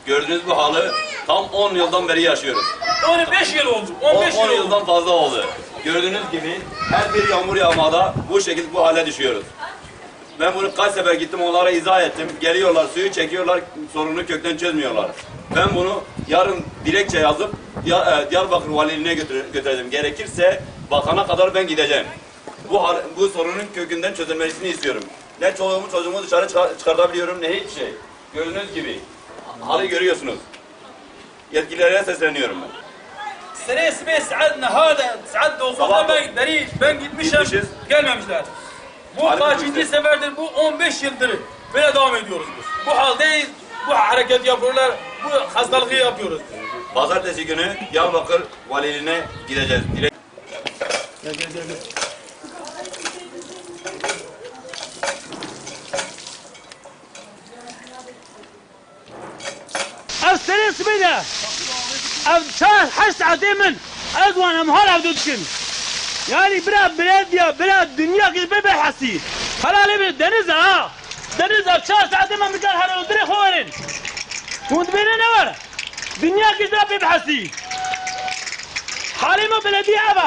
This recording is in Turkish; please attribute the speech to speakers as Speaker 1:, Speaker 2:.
Speaker 1: Gördüğünüz bu halı tam 10 yıldan beri yaşıyoruz.
Speaker 2: 15 yıl oldu. 15
Speaker 1: 10
Speaker 2: yıl oldu.
Speaker 1: yıldan fazla oldu. Gördüğünüz gibi her bir yağmur yağmada bu şekilde bu hale düşüyoruz. Ben bunu kaç sefer gittim onlara izah ettim. Geliyorlar suyu çekiyorlar sorunu kökten çözmüyorlar. Ben bunu yarın dilekçe yazıp Diyarbakır Valiliğine götüreceğim. Gerekirse bakana kadar ben gideceğim. Bu sorunun kökünden çözülmesini istiyorum. Ne çoluğumu çocuğumu dışarı çıkartabiliyorum ne hiçbir şey. Gördüğünüz gibi halı görüyorsunuz. Yetkililere sesleniyorum ben.
Speaker 2: Sene ismi Saad'na hada, Saad
Speaker 1: Sabah-
Speaker 2: ben gitmişim,
Speaker 1: Gitmişiz.
Speaker 2: gelmemişler. Bu
Speaker 1: Hadi
Speaker 2: kaçıncı
Speaker 1: gitmişiz.
Speaker 2: seferdir, bu 15 yıldır böyle devam ediyoruz biz. Bu haldeyiz, bu hareket yapıyorlar, bu hastalığı yapıyoruz.
Speaker 1: Pazartesi günü Diyarbakır Valiliğine gideceğiz.
Speaker 3: السنة سبيلة شهر حس عديمن أدوان أمهار عبدوتكن يعني بلاد يا بلاد دنيا كده ببحثي خلال ابن دنيزة شهر عديمن مكان هلا ودري خوارن ودبينا نور دنيا كده ببحثي حالي ما بلدي أبا